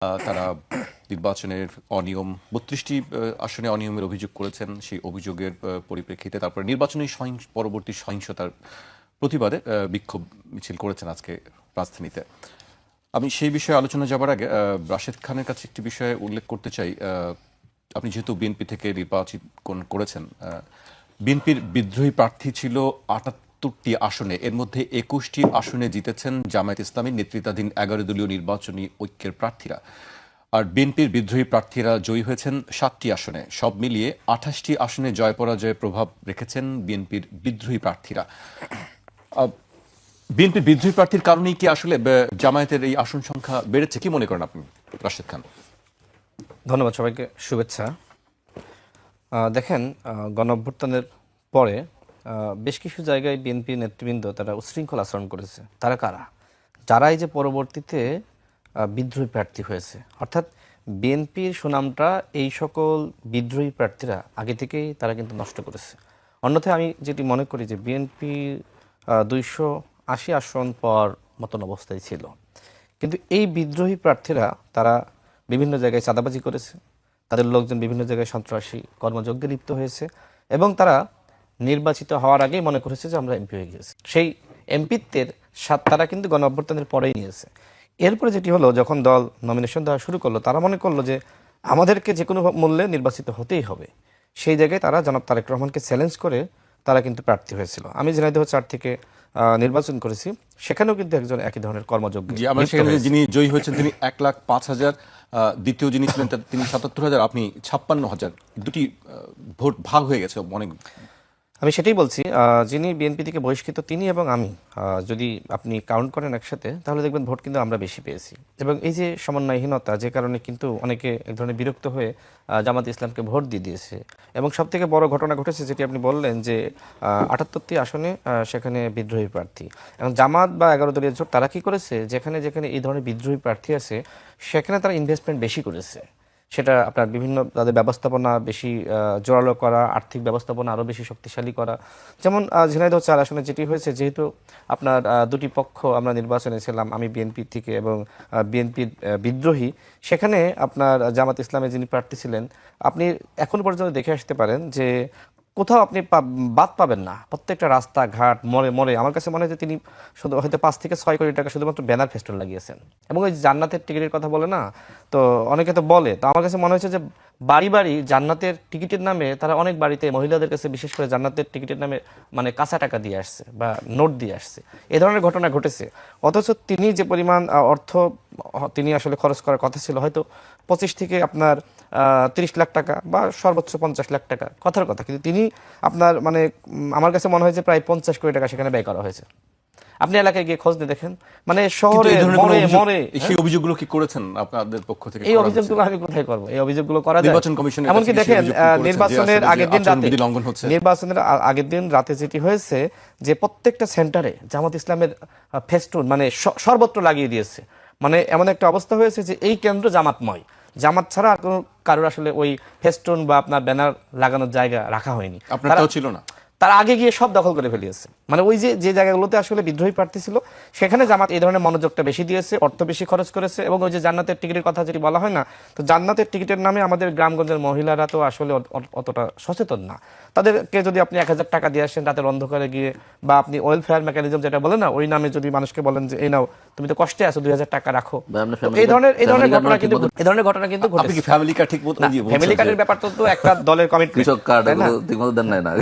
তারা নির্বাচনের অনিয়ম ৩২টি আসনে অনিয়মের অভিযোগ করেছেন। সেই অভিযোগের পরিপ্রেক্ষিতে তারপরে নির্বাচনী পরবর্তী সহিংসতার প্রতিবাদে বিক্ষোভ মিছিল করেছেন আজকে রাজধানীতে। আমি সেই বিষয়ে আলোচনা যাবার আগে রাশেদ খানের কাছে একটি বিষয়ে উল্লেখ করতে চাই। আপনি যেহেতু বিএনপি থেকে নির্বাচিত করেছেন, বিএনপির বিদ্রোহী প্রার্থী ছিল ৭৮টি আসনে, এর মধ্যে ২১টি আসনে জিতেছেন জামায়াত ইসলামীর নেতৃত্বাধীন ১১ দলীয় নির্বাচনী ঐক্যের প্রার্থীরা। আর বিএনপির বিদ্রোহী প্রার্থীরা জয়ী হয়েছেন ৭টি আসনে। সব মিলিয়ে ২৮টি আসনে জয় পরাজয়ে প্রভাব রেখেছেন বিএনপির বিদ্রোহী প্রার্থীরা। বিএনপির বিদ্রোহী প্রার্থীর কারণেই কি আসলে জামায়াতের এই আসন সংখ্যা বেড়েছে? কি মনে করেন আপনি, রাশেদ খান? ধন্যবাদ, সবাইকে শুভেচ্ছা। দেখেন, গণঅভ্যুত্থানের পরে বেশ কিছু জায়গায় বিএনপি নেতৃবৃন্দ তারা উচ্ছৃঙ্খল আচরণ করেছে। তারা কারা? যারা এই যে পরবর্তীতে বিদ্রোহী প্রার্থী হয়েছে, অর্থাৎ বিএনপির সুনামটা এই সকল বিদ্রোহী প্রার্থীরা আগে থেকেই তারা কিন্তু নষ্ট করেছে। অন্যথায় আমি যেটি মনে করি যে বিএনপি ২৮০ আসন পাওয়ার মতন অবস্থায় ছিল, কিন্তু এই বিদ্রোহী প্রার্থীরা তারা বিভিন্ন জায়গায় চাঁদাবাজি করেছে, তাদের লোকজন বিভিন্ন জায়গায় সন্ত্রাসী কর্মযজ্ঞে লিপ্ত হয়েছে এবং তারা নির্বাচিত হওয়ার আগেই মনে করেছে যে আমরা এমপি হয়ে গিয়েছি। সেই এমপিত্বের স্বাদ তারা কিন্তু গণঅভ্যুত্থানের পরেই নিয়েছে। এরপরে যেটি হলো, যখন দল নমিনেশন দেওয়া শুরু করলো, তারা মনে করলো যে আমাদেরকে যে কোনো মূল্যে নির্বাচিত হতেই হবে। সেই জায়গায় তারা জনাব তারেক রহমানকে চ্যালেঞ্জ করে তারা কিন্তু প্রার্থী হয়েছিল। আমি ঝিনাইদহ ৪ থেকে নির্বাচন করেছি, সেখানেও কিন্তু একজন একই ধরনের কর্মযোগ্য। যিনি জয়ী হয়েছেন তিনি ১,০৫,০০০, দ্বিতীয় যিনি ছিলেন তিনি ৭৭,০০০, আপনি ৫৬,০০০। দুটি ভোট ভাগ হয়ে গেছে অনেক। আমি সেটাই বলছি, যিনি বিএনপি থেকে বহিষ্কৃত তিনি এবং আমি যদি আপনি কাউন্ট করেন একসাথে, তাহলে দেখবেন ভোট কিন্তু আমরা বেশি পেয়েছি। এবং এই যে সমন্বয়হীনতা, যে কারণে কিন্তু অনেকে এক ধরনের বিরক্ত হয়ে জামাত ইসলামকে ভোট দিয়ে দিয়েছে। এবং সব থেকে বড় ঘটনা ঘটেছে যেটি আপনি বললেন যে ৭৮টি আসনে সেখানে বিদ্রোহী প্রার্থী। এবং জামাত বা ১১ দলীয় জোট তারা কি করেছে, যেখানে যেখানে এই ধরনের বিদ্রোহী প্রার্থী আছে সেখানে তারা ইনভেস্টমেন্ট বেশি করেছে। সেটা আপনার বিভিন্ন তাদের ব্যবস্থাপনা বেশি জোরালো করা, আর্থিক ব্যবস্থাপনা আরও বেশি শক্তিশালী করা। যেমন ঝিনাইদহ ৪ আসনে যেটি হয়েছে, যেহেতু আপনার দুটি পক্ষ আমরা নির্বাচনে ছিলাম, আমি বিএনপি থেকে এবং বিএনপির বিদ্রোহী, সেখানে আপনার জামাত ইসলামের যিনি প্রার্থী ছিলেন, আপনি এখন পর্যন্ত দেখে আসতে পারেন যে কোথাও আপনি বাদ পাবেন না। প্রত্যেকটা রাস্তাঘাট মোড়ে মোড়ে আমার কাছে মনে হয় যে তিনি শুধু হয়তো ৫ থেকে ৬ কোটি টাকা শুধুমাত্র ব্যানার ফেস্টুন লাগিয়েছেন। এবং ওই জান্নাতের টিকিটের কথা বলে না, তো অনেকে তো বলে, তো আমার কাছে মনে হয়েছে যে বাড়ি বাড়ি জান্নাতের টিকিটের নামে তারা অনেক বাড়িতে মহিলাদের কাছে বিশেষ করে জান্নাতের টিকিটের নামে মানে কাঁচা টাকা দিয়ে আসছে বা নোট দিয়ে আসছে। এ ধরনের ঘটনা ঘটেছে। অথচ তিনি যে পরিমাণ অর্থ তিনি আসলে খরচ করার কথা ছিল, হয়তো ২৫ থেকে আপনার ৩০ লাখ টাকা বা সর্বোচ্চ ৫০ লাখ টাকা, কথার কথা, কিন্তু তিনি আপনার মানে আমার কাছে মনে হয় যে প্রায় ৫০ কোটি টাকা সেখানে ব্যয় করা হয়েছে। আপনি এলাকায় গিয়ে খোঁজ দিয়ে দেখেন, মানে শহরে মরে মরে। সেই অভিযোগগুলো কি করেছেন আপনাদের পক্ষ থেকে? এই অভিযোগগুলো আমি কোথায় করব? এই অভিযোগগুলো করা যায় নির্বাচন কমিশনের কাছে? এমনকি দেখেন, নির্বাচনের আগের দিন রাতে, লঙ্ঘন হচ্ছে। নির্বাচনের আগের দিন রাতে যেটি হয়েছে যে প্রত্যেকটা সেন্টারে জামাত ইসলামের ফেস্টুন মানে সর্বত্র লাগিয়ে দিয়েছে। মানে এমন একটা অবস্থা হয়েছে যে এই কেন্দ্র জামাতময়, জামাত ছাড়া আর কোনো কারোর আসলে ওই ফেস্টুন বা আপনার ব্যানার লাগানোর জায়গা রাখা হয়নি। আপনারটাও ছিল না? তার আগে গিয়ে সব দখল করে ফেলিয়েছে। মানে ওই যে যে জায়গাগুলোতে আসলে বিদ্রোহী প্রার্থী ছিল সেখানে জামাত এই ধরনের মনোযোগটা বেশি দিয়েছে, অর্থ বেশি খরচ করেছে। এবং ওই যে জান্নাতের টিকিটের কথা যেটি বলা হয় না, তো জান্নাতের টিকিটের নামে আমাদের গ্রামগঞ্জের মহিলারা তো আসলে অতটা সচেতন না। তাদেরকে যদি আপনি ১,০০০ টাকা দিয়ে আসেন রাতের অন্ধকারে গিয়ে, বা আপনি ওয়েলফেয়ার মেকানিজম যেটা বলে না, ওই নামে যদি মানুষকে বলেন যে এই নাও তুমি তো কষ্টে আছো ২,০০০ টাকা রাখো, এই ধরনের ঘটনা কিন্তু ঘটেছে। ফ্যামিলি কার্ড ঠিক মতো দিয়ে ফ্যামিলি কার্ডের ব্যাপার তো একটা দলের কমিটমেন্ট, কৃষক কার্ড ঠিকমতো দেন নাই না,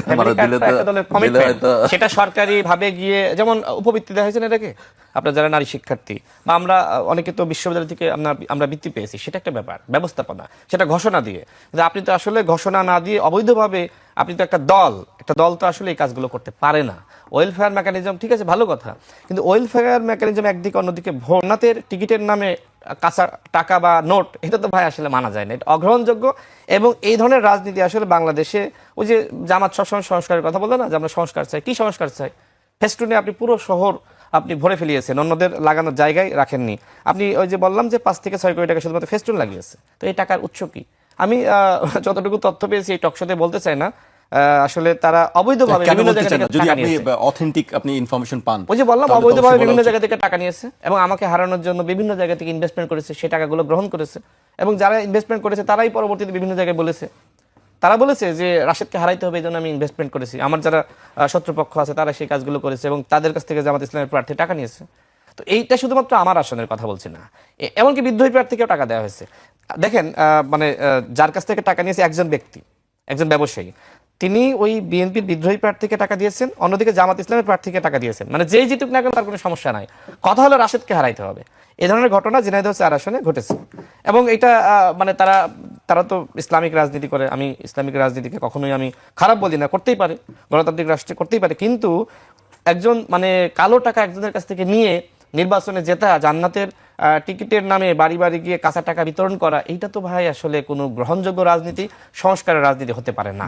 সেটা সরকারি ভাবে গিয়ে যেমন উপবৃত্তি দেওয়া হয়েছে না এটাকে, আপনার যারা নারী শিক্ষার্থী বা আমরা অনেকে তো বিশ্ববিদ্যালয় থেকে আমরা বৃত্তি পেয়েছি, সেটা একটা ব্যাপার, ব্যবস্থাপনা, সেটা ঘোষণা দিয়ে। কিন্তু আপনি তো আসলে ঘোষণা না দিয়ে অবৈধভাবে আপনি তো একটা দল তো আসলে এই কাজগুলো করতে পারে না। ওয়েলফেয়ার মেকানিজম ঠিক আছে, ভালো কথা, কিন্তু ওয়েলফেয়ার মেকানিজম একদিকে, অন্যদিকে ভোটনাথের টিকিটের নামে কাঁচা টাকা বা নোট, এটা তো ভাই আসলে মানা যায় না, এটা অগ্রহণযোগ্য। এবং এই ধরনের রাজনীতি আসলে বাংলাদেশে, ওই যে জামাত সবসময় সংস্কারের কথা বলে না, যে আমরা সংস্কার চাই, কি সংস্কার চাই? ফেস্টুনে আপনি পুরো শহর আপনি ভরে ফেলিয়েছেন, অন্যদের লাগানোর জায়গায় রাখেননি। আপনি ওই যে বললাম যে ৫ থেকে ৬ কোটি টাকা শুধুমাত্র ফেস্টুন লাগিয়েছে। তো এই টাকার উৎস কি? আমি যতটুকু তথ্য পেয়েছি এই টকশোতে বলতে চাই না, আসলে তারা অবৈধভাবে কেন বিভিন্ন বলতে জায়গা চান না? থেকে যদি টাকা আপনি নিয়েছে। অথেন্টিক আপনি ইনফরমেশন পান, ওই যে বললাম তাহলে তো অবৈধভাবে অবশ্যই বলা বিভিন্ন উচিত। জায়গা থেকে টাকা নিয়েছে এবং আমাকে হারানোর জন্য বিভিন্ন জায়গা থেকে ইনভেস্টমেন্ট করেছে, সেই টাকাগুলো গ্রহণ করেছে এবং যারা ইনভেস্টমেন্ট করেছে তারাই পরবর্তীতে বিভিন্ন জায়গায় বলেছে, তারা বলেছে যে রাশেদকে হারাইতে হবে এই জন্য আমি ইনভেস্টমেন্ট করেছি। আমার যারা শত্রুপক্ষ আছে তারা সেই কাজগুলো করেছে এবং তাদের কাছ থেকে জামাত ইসলামের প্রার্থী টাকা নিয়েছে। তো এইটা শুধুমাত্র আমার আসনের কথা বলছি না, এমনকি বিদ্রোহী প্রার্থীকেও টাকা দেওয়া হয়েছে। দেখেন মানে যার কাছ থেকে টাকা নিয়েছে একজন ব্যক্তি, একজন ব্যবসায়ী, তিনি ওই বিএনপির বিদ্রোহী প্রার্থীকে টাকা দিয়েছেন, অন্যদিকে জামাত ইসলামের প্রার্থীকে টাকা দিয়েছেন। মানে যেই জিতুক না কেন তার কোনো সমস্যা নাই, কথা হলো রাশেদকে হারাইতে হবে। এই ধরনের ঘটনা ঝিনাইদহ 4 আসনে ঘটেছে এবং এটা মানে তারা তো ইসলামিক রাজনীতি করে। আমি ইসলামিক রাজনীতিকে কখনোই আমি খারাপ বলি না, করতেই পারে, গণতান্ত্রিক রাষ্ট্রে করতেই পারে, কিন্তু একজন মানে কালো টাকা একজনের কাছ থেকে নিয়ে নির্বাচনে জেতা, জান্নাতের টিকিটের নামে বাড়ি বাড়ি গিয়ে কাঁচা টাকা বিতরণ করা, এইটা তো ভাই আসলে কোনো গ্রহণযোগ্য রাজনীতি, সংস্কারের রাজনীতি হতে পারে না।